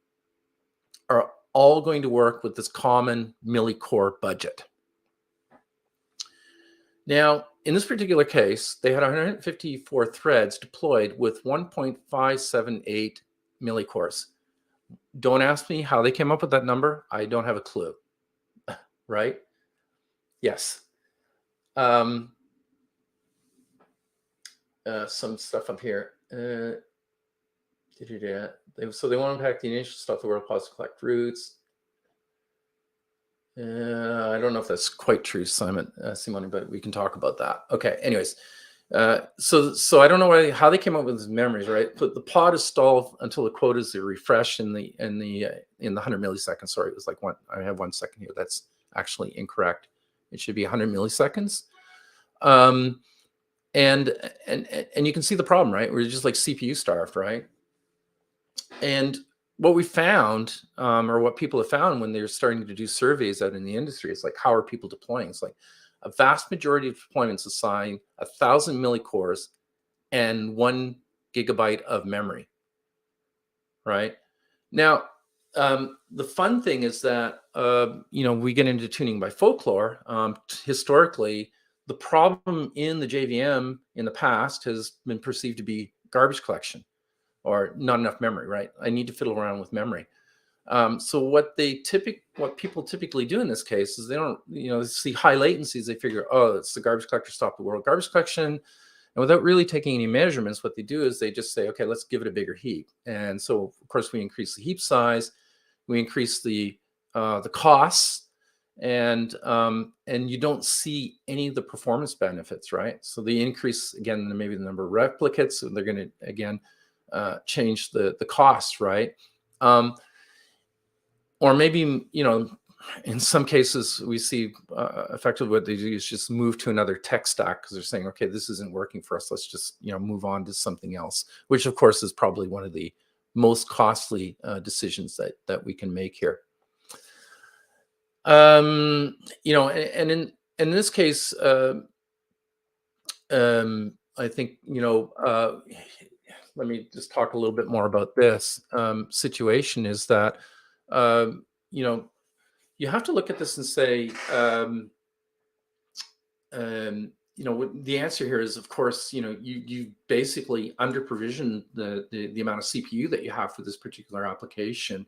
are all going to work with this common millicore budget. Now, in this particular case, they had 154 threads deployed with 1.578 millicores. Don't ask me how they came up with that number. I don't have a clue, right? Yes. Some stuff up here. So they want to unpack the initial stuff, the world pause to collect roots. I don't know if that's quite true, Simon, but we can talk about that. Okay. Anyways, so I don't know how they came up with these memories, right? But the pod is stalled until the quotas are refreshed in the 100 milliseconds. Sorry, it was like I have 1 second here. That's actually incorrect. It should be 100 milliseconds. And you can see the problem, right? We're just like CPU starved, right? And what we found, or what people have found when they're starting to do surveys out in the industry, is like, how are people deploying? It's like a vast majority of deployments assign 1,000 millicores and 1 gigabyte of memory, right? Now, the fun thing is that, we get into tuning by folklore. Historically, the problem in the JVM in the past has been perceived to be garbage collection or not enough memory, right? I need to fiddle around with memory. So what people typically do in this case is they don't, they see high latencies. They figure, oh, it's the garbage collector stopped the world garbage collection. And without really taking any measurements, what they do is they just say, okay, let's give it a bigger heap. And so, of course, we increase the heap size, we increase the costs, and you don't see any of the performance benefits, right? So the increase, again, maybe the number of replicates, so they're going to, again, change the costs, right? Or maybe, in some cases we see effectively what they do is just move to another tech stack because they're saying, okay, this isn't working for us. Let's just, move on to something else, which of course is probably one of the most costly decisions that we can make here. And in this case, I think, let me just talk a little bit more about this situation is that, um, you know, you have to look at this and say, the answer here is, of course, you basically under provision the amount of CPU that you have for this particular application,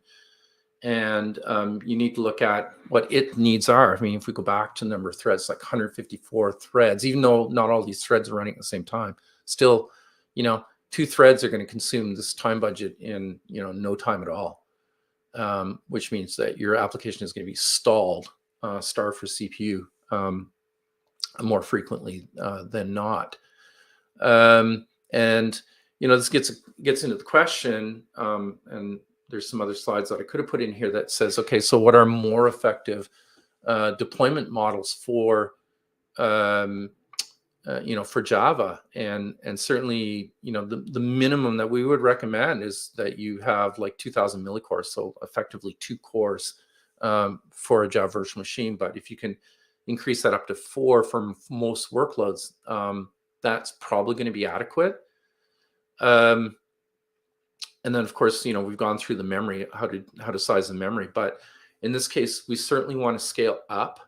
and you need to look at what it needs are. I mean, if we go back to the number of threads, like 154 threads, even though not all these threads are running at the same time, still, 2 threads are going to consume this time budget in no time at all, which means that your application is going to be stalled, starved for CPU. More frequently than not. And this gets into the question, and there's some other slides that I could have put in here that says, okay, so what are more effective deployment models for for Java? And certainly, the minimum that we would recommend is that you have like 2000 millicores, so effectively 2 cores for a Java virtual machine. But if you can increase that up to 4 for most workloads, that's probably going to be adequate. And then, of course, we've gone through the memory, how to size the memory. But in this case, we certainly want to scale up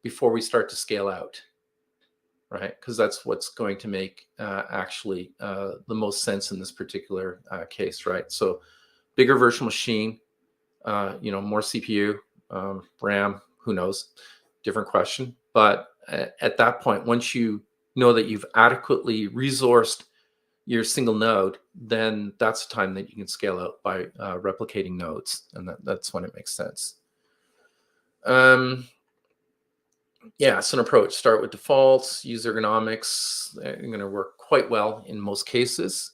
before we start to scale out, right? Because that's what's going to make actually the most sense in this particular case, right? So bigger virtual machine, more CPU, RAM, who knows? Different question. But at that point, once you know that you've adequately resourced your single node, then that's the time that you can scale out by replicating nodes, and that's when it makes sense. Yeah, it's an approach. Start with defaults, use ergonomics. They're going to work quite well in most cases.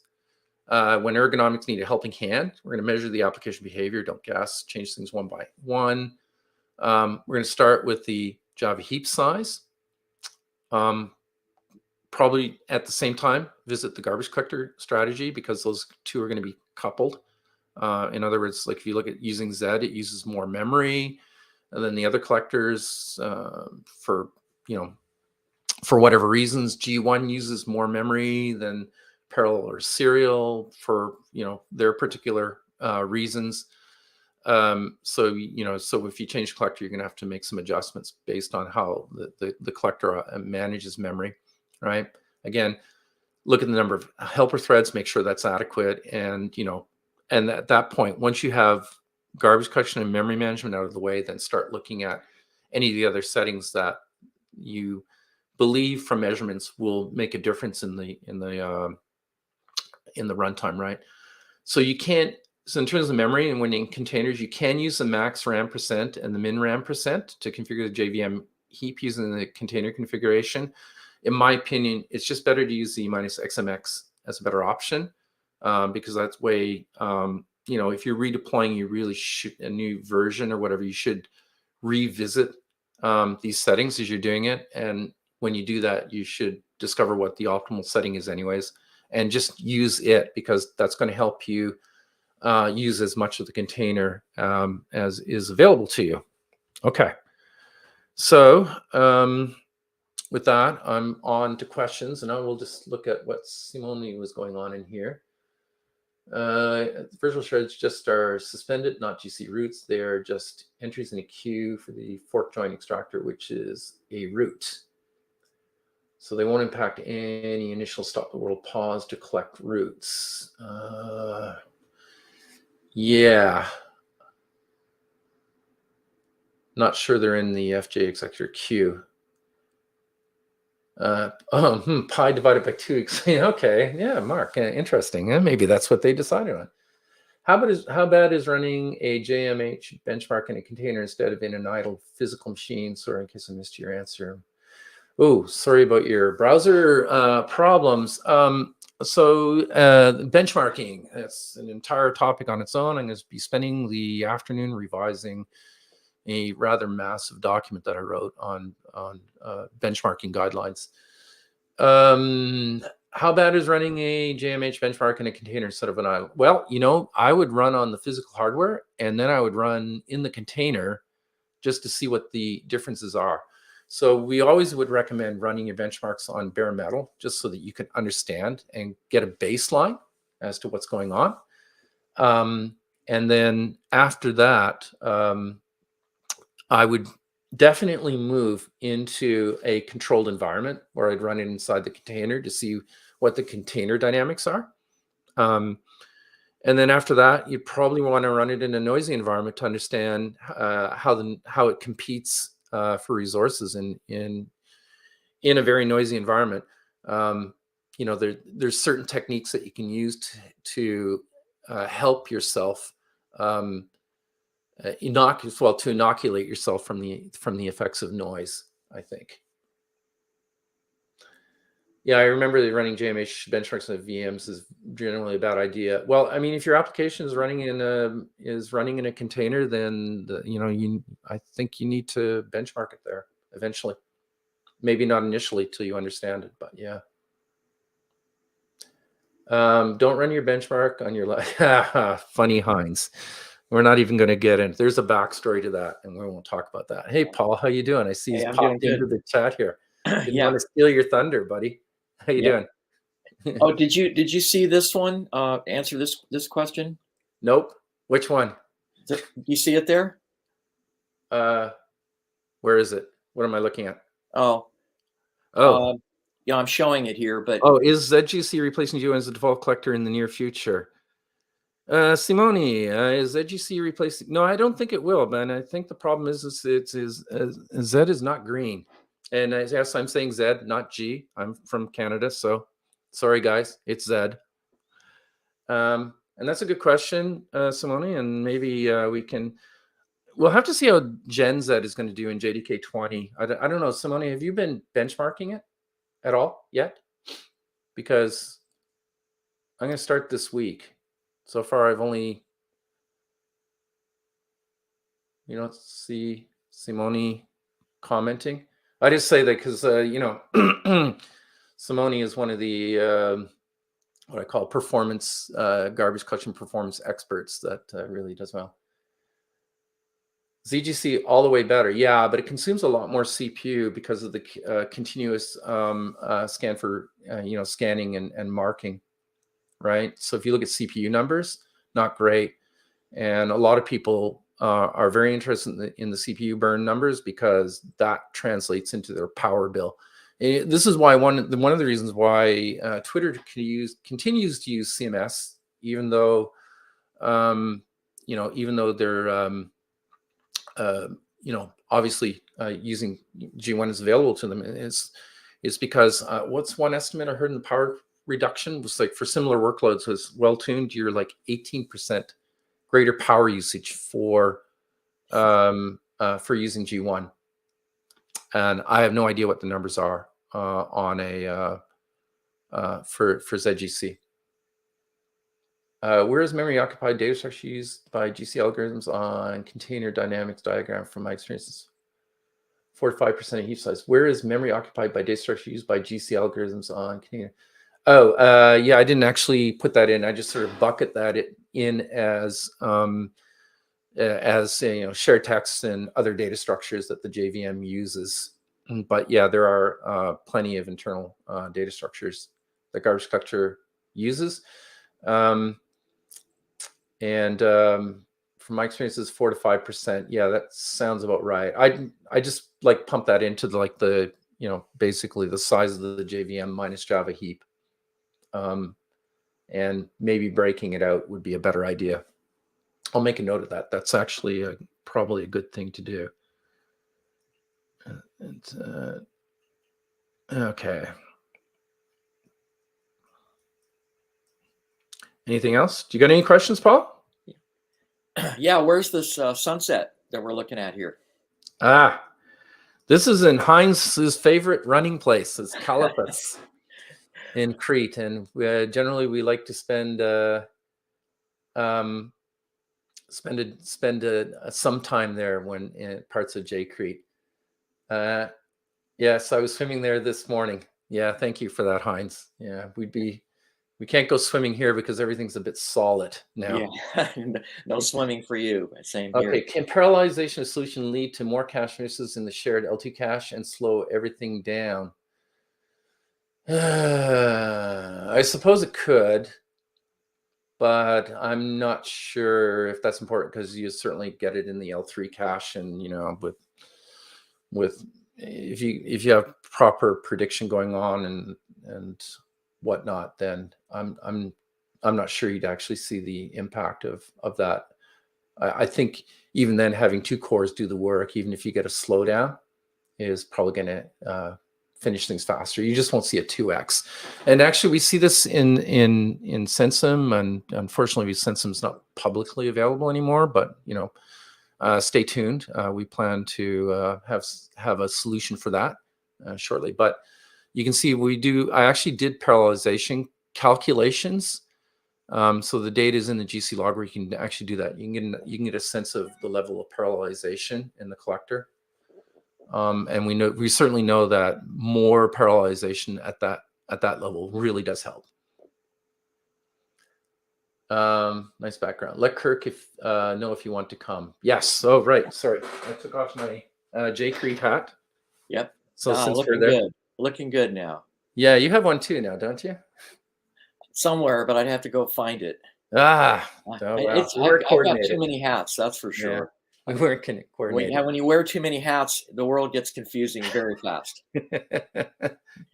When ergonomics need a helping hand, we're going to measure the application behavior. Don't guess, change things one by one. We're going to start with the Java heap size. Probably at the same time, visit the garbage collector strategy, because those two are going to be coupled. In other words, like if you look at using Z, it uses more memory, and then the other collectors, for whatever reasons, G1 uses more memory than parallel or serial for their particular reasons. So if you change collector, you're going to have to make some adjustments based on how the collector manages memory, right? Again, look at the number of helper threads, make sure that's adequate. And at that point, once you have garbage collection and memory management out of the way, then start looking at any of the other settings that you believe from measurements will make a difference in the runtime, right? So in terms of memory, and when in containers, you can use the max RAM percent and the min RAM percent to configure the JVM heap using the container configuration. In my opinion, it's just better to use the -XMX as a better option, because that's way, if you're redeploying, you really should a new version or whatever, you should revisit these settings as you're doing it. And when you do that, you should discover what the optimal setting is anyways, and just use it, because that's going to help you use as much of the container as is available to you. Okay. So with that, I'm on to questions, and I will just look at what Simone was going on in here. Virtual shreds just are suspended, not GC roots. They are just entries in a queue for the fork join extractor, which is a root. So they won't impact any initial stop the world pause to collect roots. Yeah. Not sure they're in the FJ executor queue. Pi divided by 2. Okay, yeah, Mark, interesting. Maybe that's what they decided on. How bad is running a JMH benchmark in a container instead of in an idle physical machine? Sorry, in case I missed your answer. Oh, sorry about your browser problems. So benchmarking, that's an entire topic on its own. I'm going to be spending the afternoon revising a rather massive document that I wrote on benchmarking guidelines. How bad is running a JMH benchmark in a container instead of an idle? Well, I would run on the physical hardware, and then I would run in the container just to see what the differences are. So we always would recommend running your benchmarks on bare metal, just so that you can understand and get a baseline. as to what's going on. And then after that, I would definitely move into a controlled environment where I'd run it inside the container to see what the container dynamics are. And then after that, you probably want to run it in a noisy environment to understand how it competes for resources in a very noisy environment. There's certain techniques that you can use to help yourself to inoculate yourself from the effects of noise, I think. Yeah, I remember that running JMH benchmarks and VMs is generally a bad idea. Well, I mean, if your application is running in a container, then I think you need to benchmark it there eventually. Maybe not initially till you understand it, but yeah. Don't run your benchmark on your funny Heinz. We're not even going to get in. There's a backstory to that, and we won't talk about that. Hey, Paul, how you doing? I see he's popped into the chat here. Didn't want to steal your thunder, buddy. How you doing? Oh, did you see this one? Answer this question. Nope. Which one? Do you see it there? Where is it? What am I looking at? Oh. Yeah, I'm showing it here, but is ZGC replacing G1 as the default collector in the near future? Simone, is ZGC replacing? No, I don't think it will, man. I think the problem is Z is not green. And yes, I'm saying Z, not G. I'm from Canada, so sorry, guys. It's Z. And that's a good question, Simone. And maybe we'll have to see how Gen Z is going to do in JDK 20. I don't know, Simone. Have you been benchmarking it at all yet? Because I'm going to start this week. So far, I've only, see Simone commenting. I just say that because, Simone is one of the, what I call performance, garbage collection performance experts that really does well. ZGC all the way better. Yeah, but it consumes a lot more CPU because of the continuous scan for, scanning and marking, right? So if you look at CPU numbers, not great. And a lot of people are very interested in the CPU burn numbers because that translates into their power bill. This is why one of the reasons why Twitter continues to use CMS, even though they're obviously using G1 is available to them is because what's one estimate I heard in the power reduction was like for similar workloads was well tuned, you're like 18% greater power usage for using G1. And I have no idea what the numbers are on for ZGC. Where is memory occupied data structure used by GC algorithms on container dynamics diagram from my experiences? 4 to 5% of heap size. Where is memory occupied by data structure used by GC algorithms on container? Yeah, I didn't actually put that in. I just sort of bucket that in as shared text and other data structures that the JVM uses. But yeah, there are plenty of internal data structures that garbage collector uses. From my experiences, 4 to 5%. Yeah, that sounds about right. I just like pump that into the basically the size of the JVM minus Java heap. And maybe breaking it out would be a better idea. I'll make a note of that. That's actually probably a good thing to do. Okay. Anything else? Do you got any questions, Paul? Yeah, where's this sunset that we're looking at here? This is in Heinz's favorite running place. It's Kalafas in Crete, and generally we like to spend some time there when in parts of J Crete. Yes, I was swimming there this morning. Yeah, thank you for that, Heinz. Yeah, we can't go swimming here because everything's a bit solid now. Yeah, no swimming for you. Same here. Okay, can parallelization of solution lead to more cache misses in the shared L2 cache and slow everything down? I suppose it could. but I'm not sure if that's important because you certainly get it in the L3 cache, and with if you have proper prediction going on and whatnot, then I'm not sure you'd actually see the impact of that. I think even then, having two cores do the work, even if you get a slowdown, is probably going to finish things faster. You just won't see a 2x. And actually, we see this in Sensum, and unfortunately, Sensum's not publicly available anymore. But stay tuned. We plan to have a solution for that shortly. But you can see I actually did parallelization calculations. So the data is in the GC log where you can actually do that. You can get a sense of the level of parallelization in the collector. And we certainly know that more parallelization at that level really does help. Nice background. Let Kirk know if you want to come. Yes. Oh, right. Sorry, I took off my J-Crete hat. Yep. So since looking we're there, good. Looking good now. Yeah, you have one too now, don't you? Somewhere, but I'd have to go find it. Oh, I've we're got coordinated. too many hats, that's for sure. We weren't coordinated. When you wear too many hats, the world gets confusing very fast.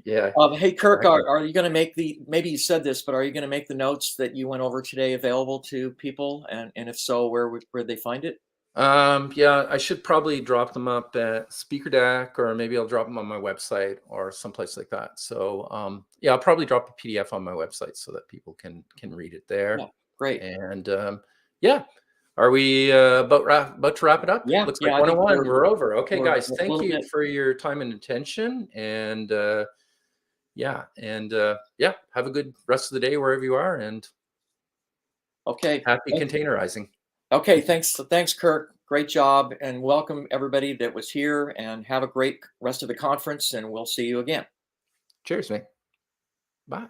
Yeah. Hey, Kirk, are you going to make maybe you said this, but are you going to make the notes that you went over today available to people? And if so, where they find it? Yeah, I should probably drop them up at Speaker Deck, or maybe I'll drop them on my website or someplace like that. So yeah, I'll probably drop a PDF on my website so that people can read it there. Yeah, great. And yeah, are we about to wrap it up? Yeah, Looks yeah, like I think 101. We're over. Okay, we're guys, a thank little you bit. for your time and attention. And yeah, have a good rest of the day wherever you are, and Okay. happy containerizing. Okay, thanks, Kirk. Great job, and welcome everybody that was here, and have a great rest of the conference, and we'll see you again. Cheers, mate. Bye.